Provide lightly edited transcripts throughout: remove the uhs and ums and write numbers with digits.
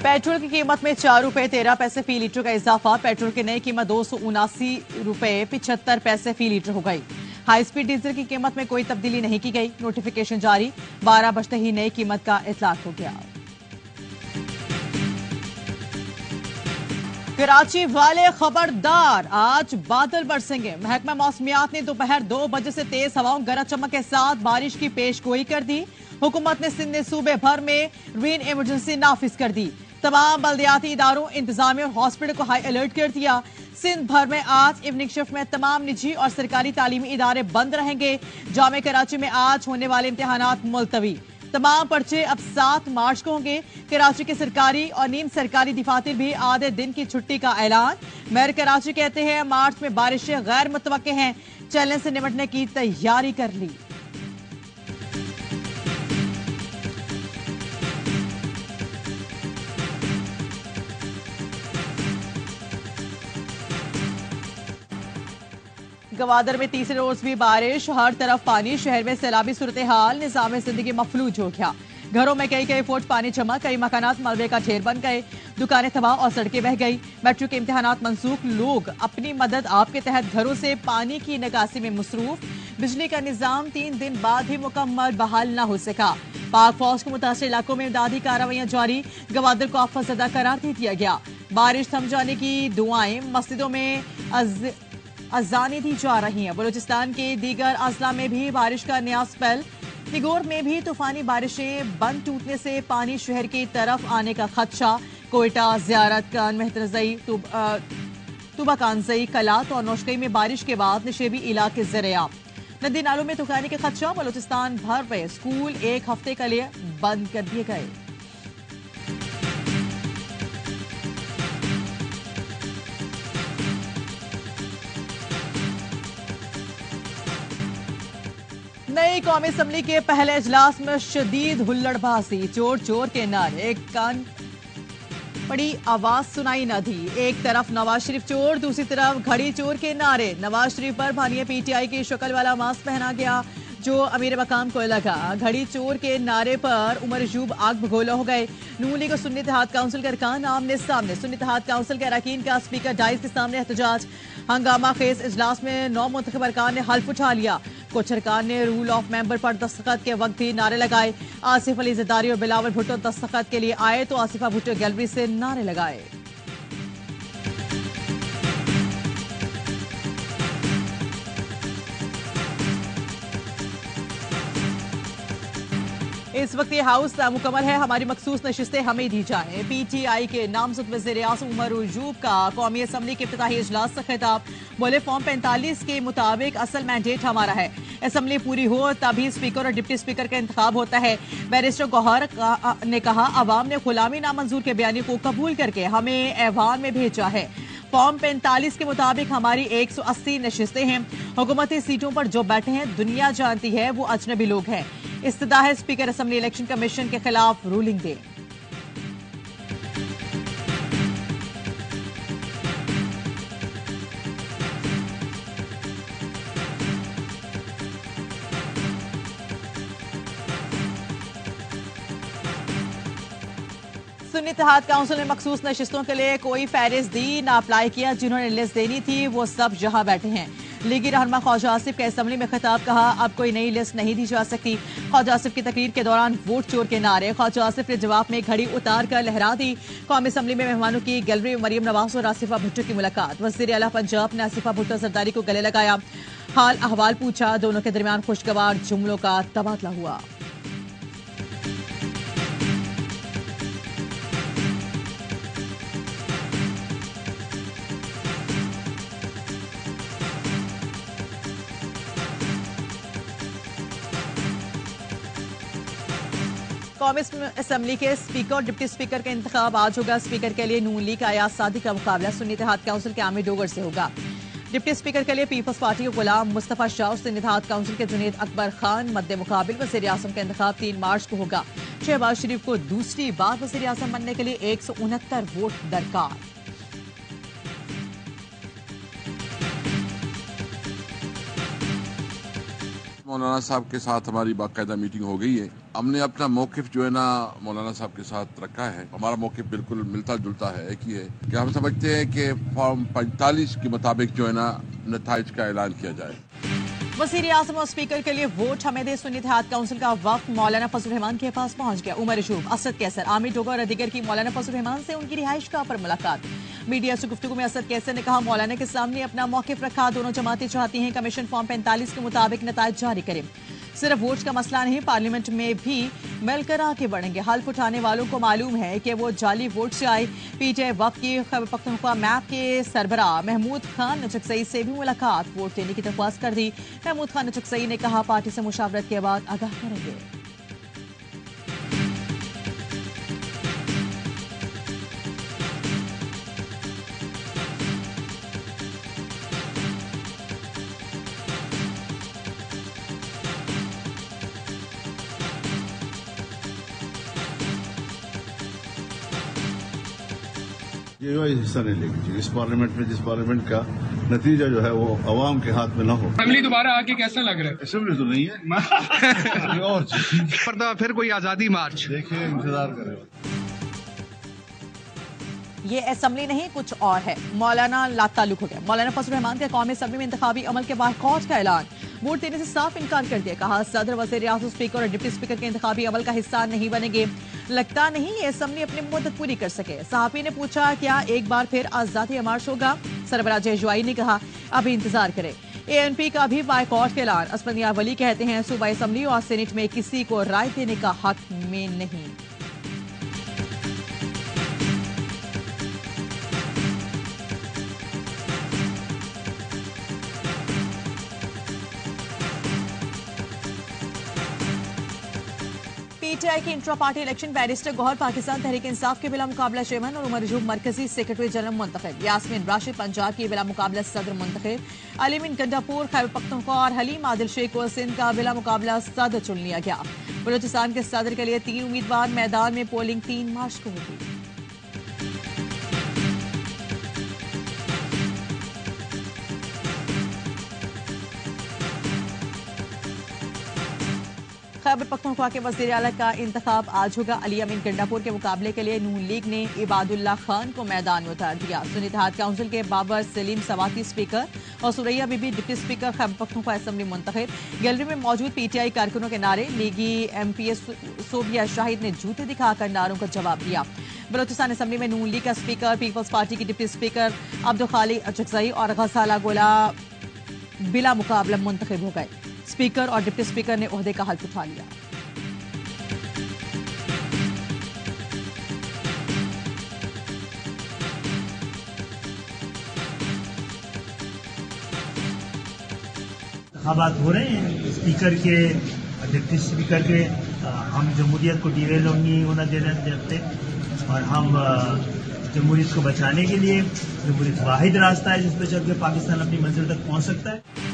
Petrol की कीमत में 4 रुपए 13 पैसे फी लीटर का इजाफा। पेट्रोल की नई कीमत 279 रुपए 75 पैसे फी लीटर हो गई। हाई स्पीड डीजल की कीमत में कोई तब्दीली नहीं की गई। नोटिफिकेशन जारी, 12 बजते ही नई कीमत का इतलाक हो गया। कराची वाले खबरदार, आज बादल बरसेंगे। महकमा मौसमियात ने दोपहर 2 बजे से तेज हवाओं गरज चमक के साथ बारिश की पेशगोई कर दी। हुकूमत ने सिंध सूबे भर में रेन इमरजेंसी नाफिज कर दी। तमाम बल्दियाती इदारों, इंतजामिया और हॉस्पिटल को हाई अलर्ट कर दिया। सिंध भर में आज इवनिंग शिफ्ट में तमाम निजी और सरकारी तालीमी इदारे बंद रहेंगे। जामे कराची में आज होने वाले इम्तिहानात मुलतवी। तमाम पर्चे अब 7 मार्च को होंगे। कराची के सरकारी और नीम सरकारी दफातर भी आधे दिन की छुट्टी का ऐलान। मेयर कराची कहते हैं मार्च में बारिशें गैर मुतवक्के हैं, चैलेंज से निपटने की तैयारी कर ली। गवादर में तीसरे रोज भी बारिश, हर तरफ पानी। शहर में सैलाबी सूरत हाल, निजाम जिंदगी मफलूज हो गया। घरों में कई फुट पानी जमा, कई मकानात मलबे का ढेर बन गए, दुकानें तबाह और सड़कें बह गई। मेट्रो के इम्तिहानात मंसूख, लोग अपनी मदद आप के तहत घरों से पानी की निकासी में मसरूफ। बिजली का निजाम 3 दिन बाद भी मुकम्मल बहाल न हो सका। पाक फौज को मुतासर इलाकों में इमदादी कार्रवाइयां जारी। गवादर को आफतजदा करार दे दिया गया। बारिश थम जाने की दुआएं, मस्जिदों में अजानें दी जा रही हैं। बलूचिस्तान के दीगर अजला में भी बारिश का नया स्पेल। निगोर में भी तूफानी बारिशें, बंद टूटने से पानी शहर की तरफ आने का खदशा। कोयटा, जियारत कान, मेहतरजई, तुबाकानजई, कलात और नौशकई में बारिश के बाद निशेबी इलाके ज़रिया। नदी नालों में तूफानी के खदशा। बलूचिस्तान भर में स्कूल 1 हफ्ते के लिए बंद कर दिए गए। नई कौमी असम्बली के पहले इजलास में शदीद हुल्लड़बाजी, चोर चोर के नारे, कान बड़ी आवाज सुनाई न दी। एक तरफ नवाज शरीफ चोर, दूसरी तरफ घड़ी चोर के नारे। नवाज शरीफ पर भानिया पीटीआई की शक्ल वाला मास्क पहना गया जो अमीर मकाम को लगा। घड़ी चोर के नारे पर उमर अयूब आग भगोला हो गए। नून लीग और सुन्नी इत्तेहाद काउंसिल के अरकान आमने सामने। सुन्नी इत्तेहाद काउंसिल के अरकान का स्पीकर डाइस के सामने एहतजाज। हंगामा खेज इजलास में 9 मुंतखब अरकान ने हल्फ उठा लिया। कुछ अरकान ने रूल ऑफ मेंबर पर दस्तखत के वक्त भी नारे लगाए। आसिफ अली जरदारी और बिलावल भुट्टो दस्तखत के लिए आए तो आसिफा भुट्टो गैलरी से नारे लगाए। इस वक्त ये हाउस मुकम्मल है, हमारी मखसूस नशिस्तें हमें दी जाए। पीटीआई के नामजद वज़ीर आज़म उमर अयूब का कौमी असम्बली के इफ्तिताही इजलास से खिताब। बोले फॉर्म 45 के मुताबिक असल मैंडेट हमारा है, असम्बली पूरी हो तभी स्पीकर और डिप्टी स्पीकर का इंतखाब होता है। बैरिस्टर गौहर ने कहा अवाम ने गुलामी नामंजूर के बयानी को कबूल करके हमें ऐवान में भेजा है। फॉर्म 45 के मुताबिक हमारी 180 नशिस्तें हैं। हुकूमती सीटों पर जो बैठे हैं दुनिया जानती है वो अजनबी लोग हैं। इस्तदा है स्पीकर असम्बली इलेक्शन कमीशन के खिलाफ रूलिंग दे। सुन्नी इत्तेहाद काउंसिल ने मखसूस नशिस्तों के लिए कोई फहरिस्त दी ना अप्लाई किया। जिन्होंने लिस्ट देनी थी वो सब जहां बैठे हैं। लीगी रहनुमा ख्वाजा आसिफ के असम्बली में खिताब, कहा अब कोई नई लिस्ट नहीं दी जा सकती। ख्वाजा आसिफ की तकरीर के दौरान वोट चोर के नारे। ख्वाजा आसिफ ने जवाब में घड़ी उतार कर लहरा दी। कौमी असम्बली में मेहमानों की गैलरी में मरियम नवाज और आसिफा भुट्टो की मुलाकात। वज़ीर आला पंजाब ने आसिफा भुट्टो जरदारी को गले लगाया, हाल अहवाल पूछा। दोनों के दरमियान खुशगवार जुमलों का तबादला हुआ। कौमी असम्बली के स्पीकर और डिप्टी स्पीकर का इंतखाब आज होगा। स्पीकर के लिए नून लीग अयाज सादी का मुकाबला सुन्नी इत्तेहाद काउंसिल के आमिर डोगर से होगा। डिप्टी स्पीकर के लिए पीपल्स पार्टी के गुलाम मुस्तफा शाह और सुन्नी इत्तेहाद काउंसिल के जुनेद अकबर खान मद्दे मुकाबिल। वज़ीर आज़म का इंतखाब 3 मार्च को होगा। शहबाज शरीफ को दूसरी बार वज़ीर आज़म बनने के लिए 169 वोट दरकार। मौलाना साहब के साथ हमारी बाकायदा मीटिंग हो गई है। हमने अपना मौकिफ जो है ना मौलाना साहब के साथ रखा है। हमारा मौकिफ बिल्कुल मिलता जुलता है, एक ही है कि हम समझते हैं कि फॉर्म 45 के मुताबिक जो है ना नताइज का ऐलान किया जाए। वज़ीर आज़म और स्पीकर के लिए वोट हमें दे सुन्नी इत्तेहाद काउंसिल का वक्त मौलाना फजल रहमान के पास पहुंच गया। उमर अशूब, असद कैसर, आमिर डोगर और दीगर की मौलाना फजल रहमान से उनकी रिहाइशगाह पर मुलाकात। मीडिया से गुफ्तगू में असद कैसर ने कहा, मौलाना के सामने अपना मौकिफ रखा। दोनों जमातें चाहती हैं कमीशन फॉर्म 45 के मुताबिक नताइज जारी करे। सिर्फ वोट का मसला नहीं, पार्लियामेंट में भी मिलकर आगे बढ़ेंगे। हल्फ उठाने वालों को मालूम है कि वो जाली वोट से आए। पीटीआई वक्त की खैबर पख्तूनख्वा मैप के सरबराह महमूद खान नचकसई से भी मुलाकात, वोट देने की दरख्वास्त कर दी। महमूद खान नचकसई ने कहा, पार्टी से मुशावरत के बाद आगाह करेंगे। ये हिस्सा नहीं लेगी चाहिए इस पार्लियामेंट में, जिस पार्लियामेंट का नतीजा जो है वो अवाम के हाथ में न हो। असेंबली दोबारा आके कैसा लग रहा है? असेंबली तो नहीं है और पर्दा फिर कोई आजादी मार्च देखिए, इंतजार करें। ये असेंबली नहीं कुछ और है। मौलाना लाताल्लुक हो गया। मौलाना फजल रहमान का कौमी असेंबली में इंतखाबी अमल के बायकॉट का ऐलान, वोट देने से साफ इनकार कर दिया। कहा, सदर, वज़ीर आज़म, स्पीकर और डिप्टी स्पीकर के इंतखाबी अमल का हिस्सा नहीं बनेंगे। लगता नहीं ये असेंबली अपनी मुद्दत पूरी कर सके। सहाफी ने पूछा, क्या एक बार फिर आजादी मार्च होगा? सरबराह जयजुआई ने कहा, अभी इंतजार करें। एएनपी का भी बायकॉट का ऐलान। असफंदिया वली कहते हैं, सूबाई असेंबली और सेनेट में किसी को राय देने का हक में नहीं। पीटीआई के intra party election, barrister Gohar Pakistan Tehreek Insaf के बिला मुकाबला चेयरमैन और उमर अशूब मरकजी सेक्रेटरी जनरल मुंतखब। यास्मीन राशिद पंजाब की बिला मुकाबला सदर मुंतखब। अलीमीन गंडापुर खैबर पख्तूनख्वा और हलीम आदिल शेख को सिंध का बिला मुकाबला सदर चुन लिया गया। बलूचिस्तान के सदर के लिए 3 उम्मीदवार मैदान में। पोलिंग 3 मार्च को होगी। खैबर पख्तूनख्वा के वज़ीर आला का इंतखाब आज होगा। अली अमीन गंडापुर के मुकाबले के लिए नून लीग ने इबादुल्ला खान को मैदान में उतार दिया। सुन्नी इत्तेहाद काउंसिल के बाबर सलीम सवाती स्पीकर और Suraiya Bibi deputy speaker Khyber Pakhtunkhwa assembly मुंतखब। गैलरी में मौजूद पीटीआई कारकुनों के नारे, लीगी एमपीएस सोबिया शाहिद ने जूते दिखाकर नारों का जवाब दिया। बलोचिस्तान असेंबली में नून लीग का स्पीकर, पीपल्स पार्टी की डिप्टी स्पीकर अब्दुल खालिक अचकजई और गसाला गोला बिला मुकाबला मुंतखब हो गए। स्पीकर और डिप्टी स्पीकर ने ओहदे का हल्फ उठा लिया। इंतखाबात हो रहे हैं स्पीकर के, डिप्टी स्पीकर के। हम जमहूरियत को डिरेल नहीं होना देना चाहते और हम जमहूरियत को बचाने के लिए, जमहूरियत वाहिद रास्ता है जिस पर चल के पाकिस्तान अपनी मंजिल तक पहुंच सकता है।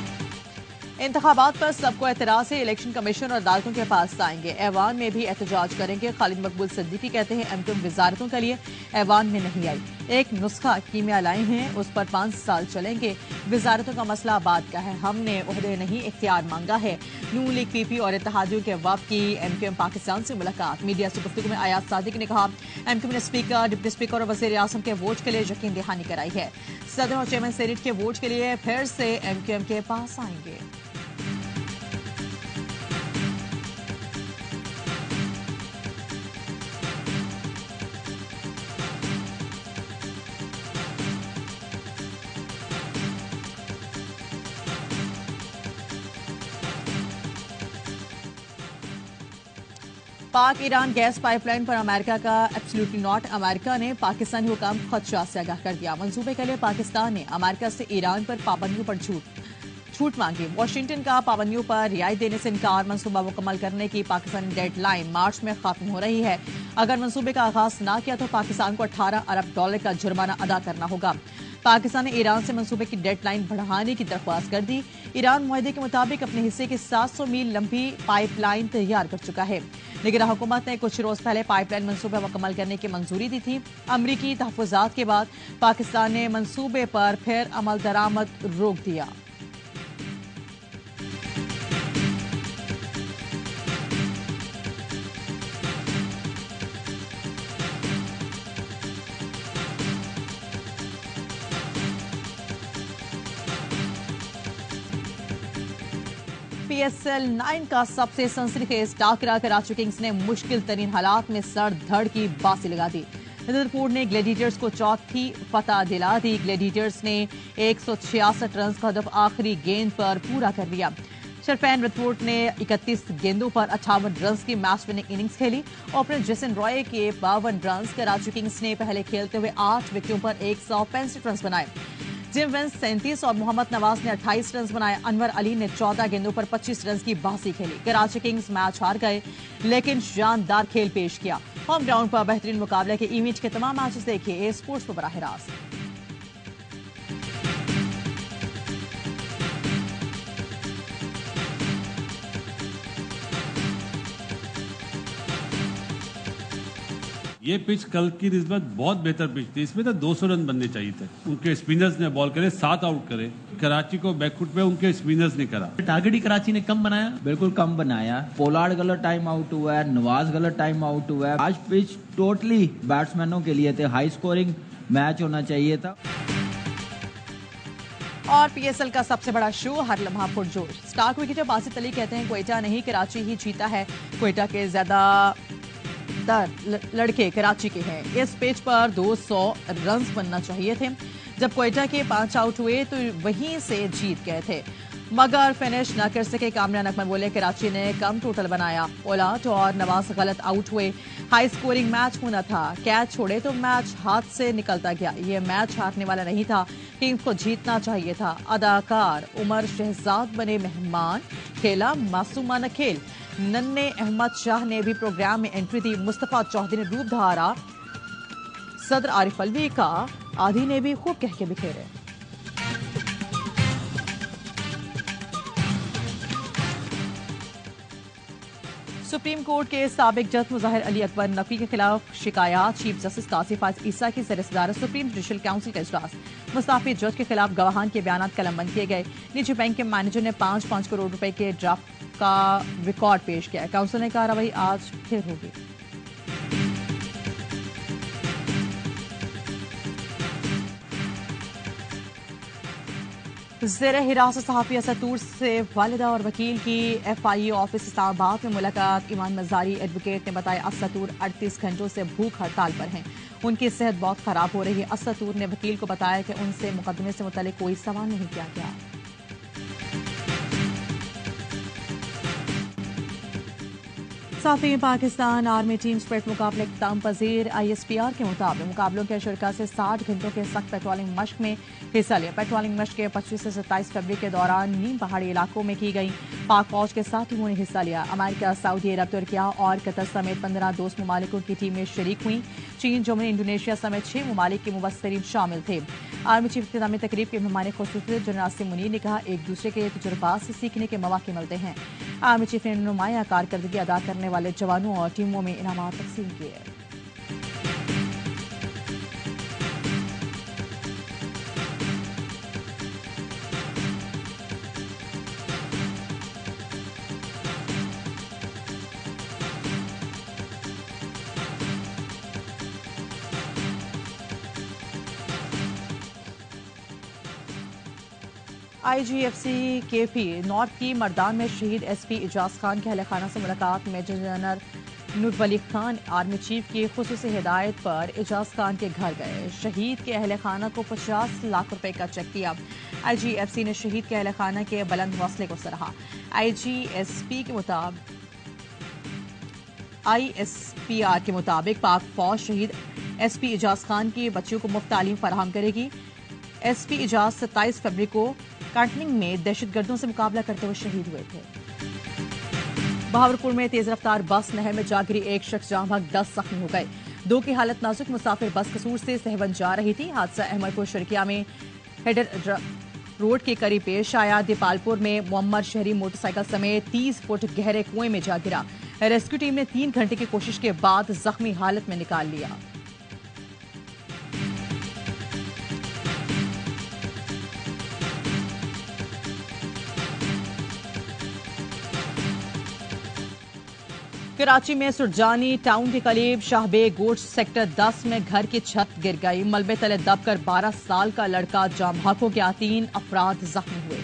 इंतखाबात पर सबको एतराज से इलेक्शन कमीशन और अदालतों के पास आएंगे। ऐवान में भी एहतजाज करेंगे। खालिद मकबूल सिद्दीकी कहते हैं, एमक्यूएम वजारतों के लिए ऐवान में नहीं आई। एक नुस्खा कीमिया लाए हैं, उस पर 5 साल चलेंगे। वजारतों का मसला बात का है, हमने ओहदे नहीं इख्तियार मांगा है। नून लीग पीपी और इत्तेहादियों के वफद की एमक्यूएम पाकिस्तान से मुलाकात। मीडिया से गुफ्तगू में आयात सादिक ने कहा, एमक्यूएम ने स्पीकर, डिप्टी स्पीकर और वज़ीर आज़म के वोट के लिए यकीन दहानी कराई है। सदर और चेयरमैन सेनेट के वोट के लिए फिर से एमक्यूएम के पास आएंगे। पाक ईरान गैस पाइपलाइन पर अमेरिका का एब्सोल्युटली नॉट। अमेरिका ने पाकिस्तानी हुकाम को खदशा से आगाह कर दिया। मंसूबे के लिए पाकिस्तान ने अमेरिका से ईरान पर पाबंदियों पर छूट मांगी। वाशिंगटन का पाबंदियों पर रियायत देने से इनकार। मंसूबा मुकम्मल करने की पाकिस्तानी डेडलाइन मार्च में खत्म हो रही है। अगर मंसूबे का आगाज न किया तो पाकिस्तान को $18 अरब का जुर्माना अदा करना होगा। पाकिस्तान ने ईरान से मंसूबे की डेडलाइन बढ़ाने की दरख्वास्त कर दी। ईरान मुआहदे के मुताबिक अपने हिस्से की 700 मील लंबी पाइपलाइन तैयार कर चुका है, लेकिन हुकूमत ने कुछ रोज पहले पाइपलाइन मंसूबा मुकम्मल करने की मंजूरी दी थी। अमरीकी तहफ़्फ़ुज़ात के बाद पाकिस्तान ने मंसूबे पर फिर अमल दरामद रोक दिया। PSL 9 का सबसे सनसनीखेज टाकरा कराची किंग्स ने मुश्किल तरीन हालात में सर धड़ की बासी लगा दी। रदरफोर्ड ने ग्लैडिएटर्स को चौथी फतह दिला दी। ग्लैडिएटर्स ने 166 रन का हदफ आखिरी गेंद पर पूरा कर लिया। शरफैन रदरफोर्ड ने 31 गेंदों पर 58 रन की मैच विनिंग इनिंग्स खेली। ओपनर जेसन रॉय के 52 रन। कराची किंग्स ने पहले खेलते हुए 8 विकेटों पर 165 रन बनाए। जिम वेंस 37 और मोहम्मद नवाज ने 28 रन बनाए। अनवर अली ने 14 गेंदों पर 25 रन की बासी खेली। कराची किंग्स मैच हार गए लेकिन शानदार खेल पेश किया। होम ग्राउंड पर बेहतरीन मुकाबले के इमेज के तमाम मैचेस देखिए ए स्पोर्ट्स पर बराह रास्त। ये पिच कल की निस्बत बहुत बेहतर पिच थी। इसमें तो 200 रन बनने चाहिए थे। उनके स्पिनर्स ने बॉल करे 7 आउट करे। कराची को बैकफुट पे उनके स्पिनर्स ने करा। टारगेट ही कराची ने कम बनाया, बिल्कुल कम बनाया। पोलार्ड गलत टाइम आउट हुआ है, नवाज गलत टाइम आउट हुआ है। आज पिच टोटली बैट्समैनों के लिए थे। हाई स्कोरिंग मैच होना चाहिए था। और PSL का सबसे बड़ा शो हर लम्हा पुरजोश। स्टार क्रिकेटर बासित अली कहते हैं क्वेटा नहीं कराची ही जीता है। क्वेटा के ज्यादा लड़के कराची के हैं। इस पिच पर 200 रन बनना चाहिए थे। जब क्वेटा के 5 आउट हुए तो वहीं से जीत गए थे मगर फिनिश न कर सके। कामरान अकमल बोले कराची ने कम टोटल बनाया। पोलार्ड और नवाज गलत आउट हुए। हाई स्कोरिंग मैच होना था। कैच छोड़े तो मैच हाथ से निकलता गया। ये मैच हारने वाला नहीं था। टीम को जीतना चाहिए था। अदाकार उमर शहजाद बने मेहमान। खेला मासूमाना खेल। नन्हे अहमद शाह ने भी प्रोग्राम में एंट्री दी। मुस्तफा चौधरी ने रूप धारा। सदर आरिफ अलवी का आधी ने भी खूब कह के बिखेरे। सुप्रीम कोर्ट के साबिक जज मुजाहिर अली अकबर नकवी के खिलाफ शिकायत। चीफ जस्टिस कासिफ ईसा की ज़ेर सदारत सुप्रीम जुडिशल काउंसिल का इजलास। मुस्ताफी जज के खिलाफ गवाहान के बयान कलमबंद किए गए। निजी बैंक के मैनेजर ने 5 करोड़ रुपए के ड्राफ्ट का रिकॉर्ड पेश किया। काउंसिल ने कार्रवाई आज फिर होगी। ज़ेर हिरासत सहाफ़ी असतूर से वालिदा और वकील की FIA ऑफिस इस्लामाबाद में मुलाकात। ईमान मज़ारी एडवोकेट ने बताया असतूर 38 घंटों से भूख हड़ताल पर हैं। उनकी सेहत बहुत खराब हो रही है। असतूर ने वकील को बताया कि उनसे मुकदमे से मुतालिक कोई सवाल नहीं किया गया। साथ ही पाकिस्तान आर्मी टीम स्प्रिट मुकाबले इख्तिताम पजीर। ISPR के मुताबिक मुकाबलों के शुरा से 60 घंटों के सख्त पेट्रोलिंग मश्क में हिस्सा लिया। पेट्रोलिंग मश्क के 25 से 27 फरवरी के दौरान नीम पहाड़ी इलाकों में की गई। पाक फौज के 7 टीमों ने हिस्सा लिया। अमेरिका, सऊदी अरब, तुर्किया और कतर समेत 15 दोस्त ममालिकों की टीमें शरीक हुई। चीन, जर्मनी, इंडोनेशिया समेत 6 ममालिक के मुबस्सरीन शामिल थे। आर्मी चीफ इख्तितामी तकरीब के मेहमान खुसूसी जनरल आसिम मुनीर ने कहा एक दूसरे के तजुर्बात से सीखने के मौके मिलते हैं। आर्मी चीफ ने नुमाया कारकर्दगी अदा करने वाले जवानों और टीमों में इनामात तकसीम किए। IGFC KP नॉर्थ की मर्दान में शहीद SP इजाज खान के अहल खाना से मुलाकात। Major general Noorwali Khan army chief की खुसूसी हिदायत पर इजाज खान के घर गए। शहीद के अहल खाना को 50 लाख रुपए का चेक दिया। IGFC ने शहीद के अहल खाना के बुलंद हौसले को सराहा। ISPR के मुताबिक पाक फौज शहीद SP इजाज खान की बच्चियों को मुफ्त तालीम फराहम करेगी। SP इजाज 27 फरवरी को काटलिंग में दहशतगर्दों से मुकाबला करते हुए शहीद हुए थे। बहावलपुर में तेज रफ्तार बस नहर में जा गिरी। एक शख्स जहां भाग 10 जख्मी हो गए। 2 की हालत नाजुक। मुसाफिर बस कसूर से सहवन जा रही थी। हादसा अहमदपुर शर्किया में हेडर रोड के करीब पेश आया। दीपालपुर में मुअम्मर शहरी मोटरसाइकिल समेत 30 फुट गहरे कुएं में जा गिरा। रेस्क्यू टीम ने 3 घंटे की कोशिश के बाद जख्मी हालत में निकाल लिया। कराची में सुरजानी टाउन के करीब शाहबेग गोश्त सेक्टर 10 में घर की छत गिर गई। मलबे तले दबकर 12 साल का लड़का जाम भाग हो गया। 3 अफराद जख्मी हुए।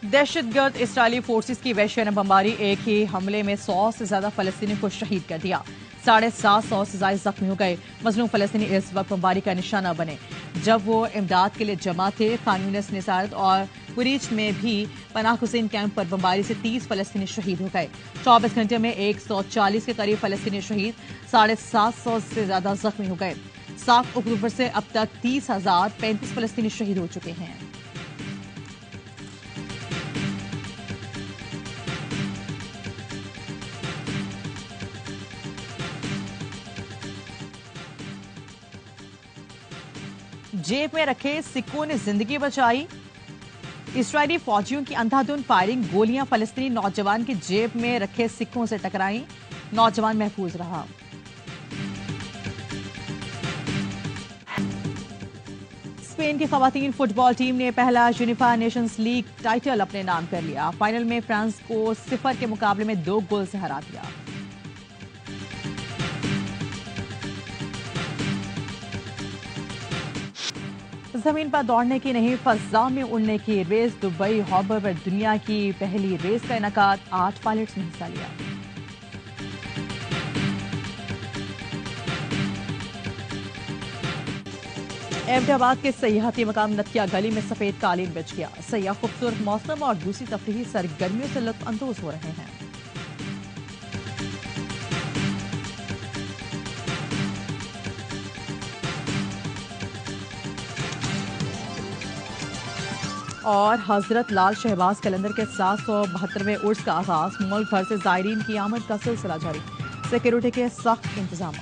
दहशतगर्द इसराइली फोर्सेस की वहशियाना बमबारी, एक ही हमले में 100 से ज्यादा फलस्तीनी को शहीद कर दिया। 750 से ज्यादा जख्मी हो गए। मजलूम फलस्तीनी इस वक्त बमबारी का निशाना बने जब वो इमदाद के लिए जमा थे। खान यूनिस, निसारत और कुरीच में भी पनाह हुसैन कैंप पर बमबारी से 30 फलस्तीनी शहीद हो गए। 24 घंटे में 140 के करीब फलस्तीनी शहीद, 750 से ज्यादा जख्मी हो गए। 7 अक्टूबर से अब तक 30,035 फलस्तीनी शहीद हो चुके हैं। जेब में रखे सिक्कों ने जिंदगी बचाई। इस्राएली फौजियों की अंधाधुंध फायरिंग, गोलियां फलस्तीनी नौजवान की जेब में रखे सिक्कों से टकराई। नौजवान महफूज रहा। स्पेन की खवातीन फुटबॉल टीम ने पहला यूनिफाइड नेशंस लीग टाइटल अपने नाम कर लिया। फाइनल में फ्रांस को 0 के मुकाबले में 2 गोल से हरा दिया। जमीन पर दौड़ने की नहीं, फजा में उड़ने की रेस दुबई हॉबर पर दुनिया की पहली रेस का इनकाद, 8 पायलट्स ने हिस्सा लिया। अहमदाबाद के सयाहती मकाम नतिया गली में सफेद कालीन बिछ गया। सयाह खूबसूरत मौसम और दूसरी तफरीही सरगर्मियों से लुत्फ अंदोज हो रहे हैं। और हजरत लाल शहबाज कलंदर के 772वें उर्स का आगाज, मुल्क भर से जायरीन की आमद का सिलसिला जारी। सिक्योरिटी के सख्त इंतजाम।